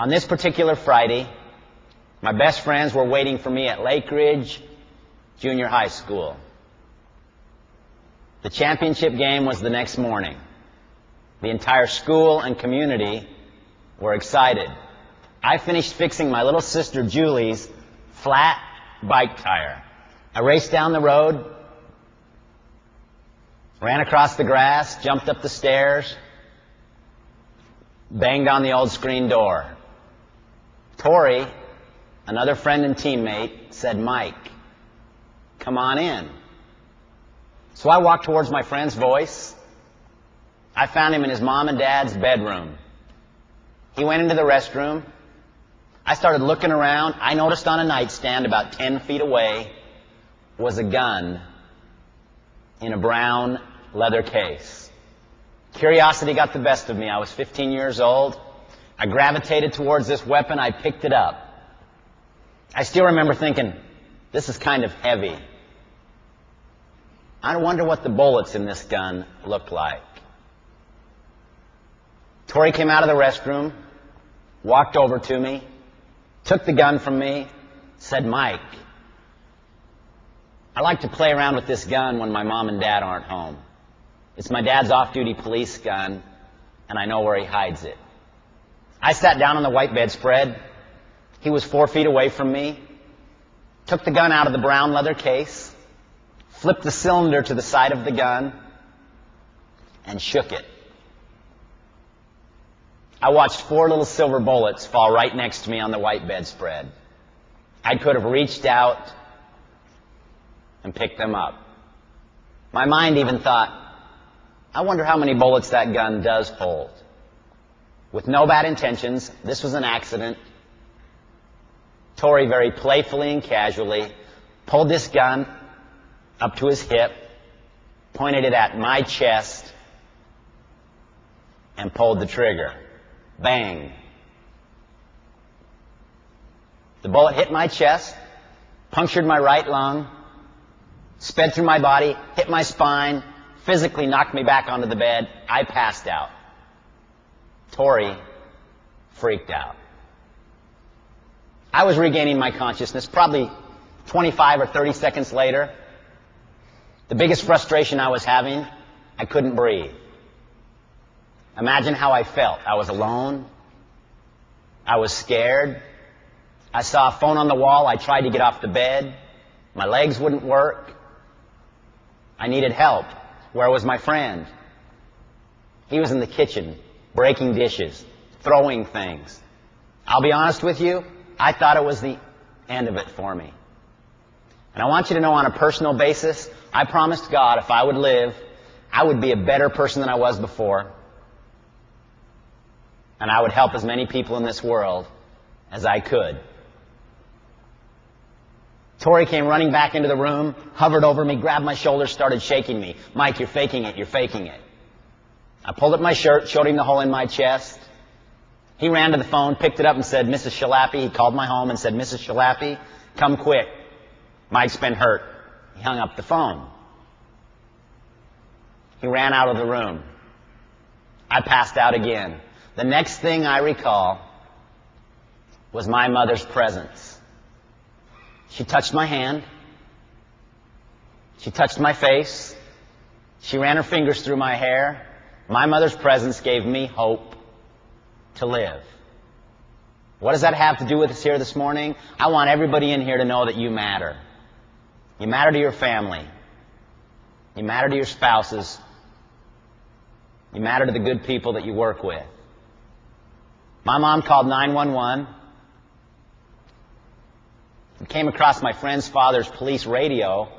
On this particular Friday, my best friends were waiting for me at Lake Ridge Junior High School. The championship game was the next morning. The entire school and community were excited. I finished fixing my little sister Julie's flat bike tire. I raced down the road, ran across the grass, jumped up the stairs, banged on the old screen door. Tori, another friend and teammate, said, "Mike, come on in." So I walked towards my friend's voice. I found him in his mom and dad's bedroom. He went into the restroom. I started looking around. I noticed on a nightstand about 10 feet away was a gun in a brown leather case. Curiosity got the best of me. I was 15 years old. I gravitated towards this weapon. I picked it up. I still remember thinking, this is kind of heavy. I wonder what the bullets in this gun look like. Tori came out of the restroom, walked over to me, took the gun from me, said, "Mike, I like to play around with this gun when my mom and dad aren't home. It's my dad's off-duty police gun, and I know where he hides it." I sat down on the white bedspread. He was 4 feet away from me, took the gun out of the brown leather case, flipped the cylinder to the side of the gun, and shook it. I watched 4 little silver bullets fall right next to me on the white bedspread. I could have reached out and picked them up. My mind even thought, I wonder how many bullets that gun does hold. With no bad intentions, this was an accident. Tori very playfully and casually pulled this gun up to his hip, pointed it at my chest, and pulled the trigger. Bang. The bullet hit my chest, punctured my right lung, sped through my body, hit my spine, physically knocked me back onto the bed. I passed out. Tori freaked out. I was regaining my consciousness probably 25 or 30 seconds later. The biggest frustration I was having, I couldn't breathe. Imagine how I felt. I was alone. I was scared. I saw a phone on the wall. I tried to get off the bed. My legs wouldn't work. I needed help. Where was my friend? He was in the kitchen, breaking dishes, throwing things. I'll be honest with you, I thought it was the end of it for me. And I want you to know on a personal basis, I promised God if I would live, I would be a better person than I was before. And I would help as many people in this world as I could. Tori came running back into the room, hovered over me, grabbed my shoulders, started shaking me. "Mike, you're faking it, you're faking it." I pulled up my shirt, showed him the hole in my chest. He ran to the phone, picked it up and said, "Mrs. Schlappi." He called my home and said, "Mrs. Schlappi, come quick. Mike's been hurt." He hung up the phone. He ran out of the room. I passed out again. The next thing I recall was my mother's presence. She touched my hand. She touched my face. She ran her fingers through my hair. My mother's presence gave me hope to live. What does that have to do with us here this morning? I want everybody in here to know that you matter. You matter to your family. You matter to your spouses. You matter to the good people that you work with. My mom called 911 and came across my friend's father's police radio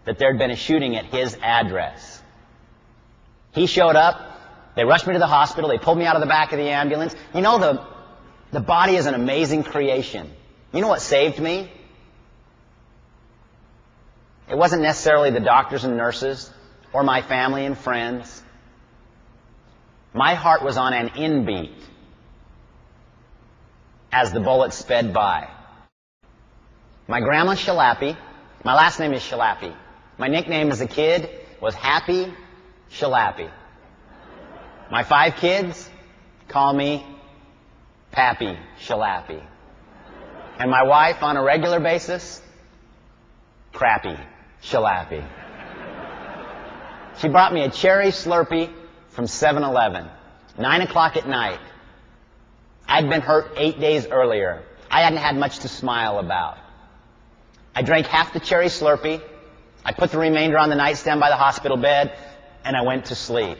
that there had been a shooting at his address. He showed up. They rushed me to the hospital. They pulled me out of the back of the ambulance. You know, the body is an amazing creation. You know what saved me? It wasn't necessarily the doctors and nurses or my family and friends. My heart was on an in-beat as the bullet sped by. My grandma Schlappi, my last name is Schlappi. My nickname as a kid was Happy Schlappi. My 5 kids call me Pappy Schlappi. And my wife, on a regular basis, Crappy Schlappi. She brought me a cherry Slurpee from 7-Eleven, 9 o'clock at night. I'd been hurt 8 days earlier. I hadn't had much to smile about. I drank half the cherry Slurpee. I put the remainder on the nightstand by the hospital bed, and I went to sleep.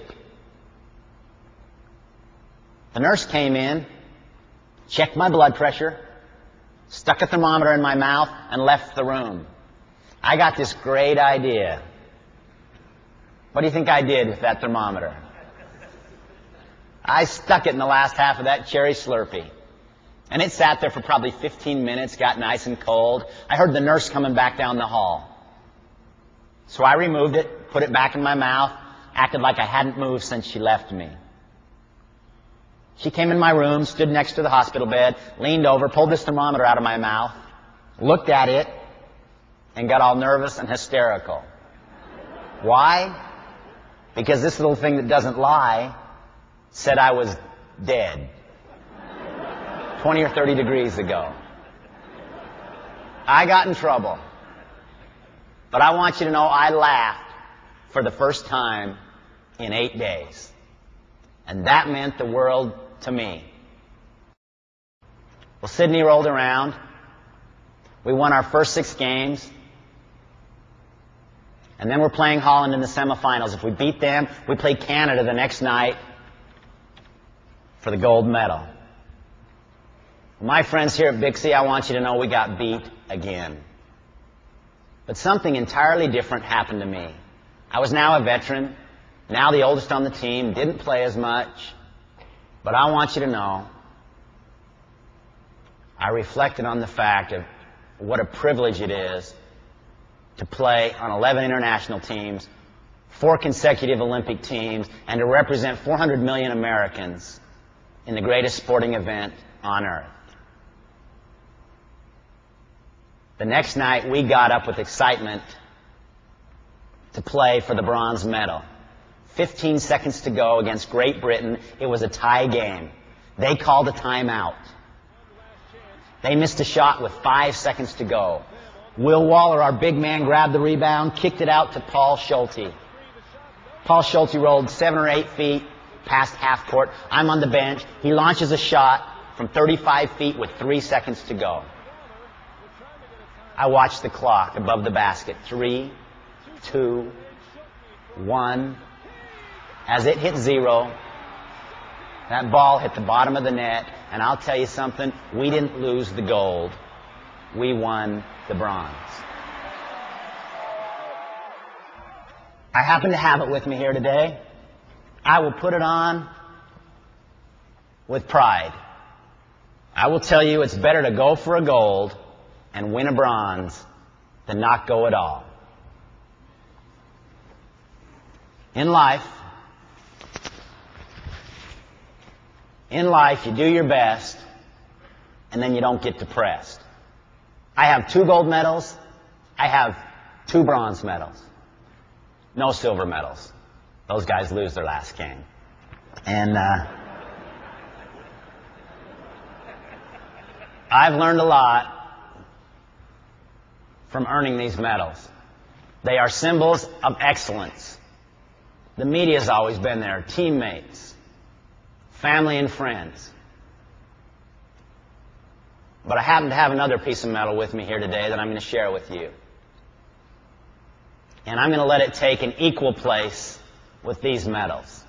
The nurse came in, checked my blood pressure, stuck a thermometer in my mouth, and left the room. I got this great idea. What do you think I did with that thermometer? I stuck it in the last half of that cherry Slurpee. And it sat there for probably 15 minutes, got nice and cold. I heard the nurse coming back down the hall. So I removed it, put it back in my mouth, acted like I hadn't moved since she left me. She came in my room, stood next to the hospital bed, leaned over, pulled this thermometer out of my mouth, looked at it, and got all nervous and hysterical. Why? Because this little thing that doesn't lie said I was dead 20 or 30 degrees ago. I got in trouble. But I want you to know I laughed for the first time in 8 days. And that meant the world to me. Well, Sydney rolled around. We won our first 6 games. And then we're playing Holland in the semifinals. If we beat them, we play Canada the next night for the gold medal. My friends here at Bixie, I want you to know we got beat again. But something entirely different happened to me. I was now a veteran, now the oldest on the team, didn't play as much. But I want you to know, I reflected on the fact of what a privilege it is to play on 11 international teams, 4 consecutive Olympic teams, and to represent 400 million Americans in the greatest sporting event on earth. The next night, we got up with excitement to play for the bronze medal. 15 seconds to go against Great Britain. It was a tie game. They called a timeout. They missed a shot with 5 seconds to go. Will Waller, our big man, grabbed the rebound, kicked it out to Paul Schulte. Paul Schulte rolled 7 or 8 feet past half court. I'm on the bench. He launches a shot from 35 feet with 3 seconds to go. I watched the clock above the basket. 3, 2, 1. As it hit 0, that ball hit the bottom of the net, and I'll tell you something, we didn't lose the gold. We won the bronze. I happen to have it with me here today. I will put it on with pride. I will tell you it's better to go for a gold and win a bronze than not go at all. In life, you do your best, and then you don't get depressed. I have 2 gold medals. I have 2 bronze medals. No silver medals. Those guys lose their last game. And I've learned a lot from earning these medals. They are symbols of excellence. The media's always been there. Teammates, family and friends. But I happen to have another piece of metal with me here today that I'm going to share with you. And I'm going to let it take an equal place with these medals.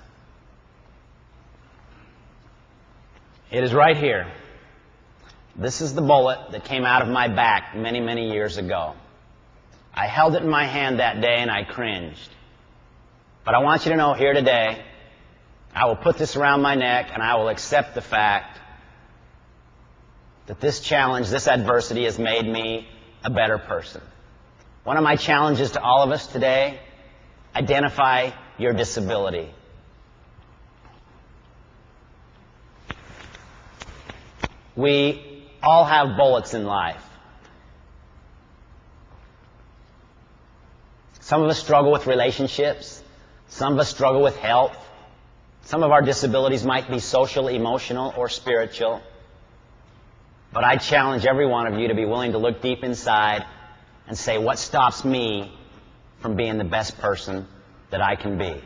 It is right here. This is the bullet that came out of my back many, many years ago. I held it in my hand that day and I cringed. But I want you to know here today, I will put this around my neck and I will accept the fact that this challenge, this adversity has made me a better person. One of my challenges to all of us today, identify your disability. We all have bullets in life. Some of us struggle with relationships. Some of us struggle with health. Some of our disabilities might be social, emotional, or spiritual. But I challenge every one of you to be willing to look deep inside and say, what stops me from being the best person that I can be?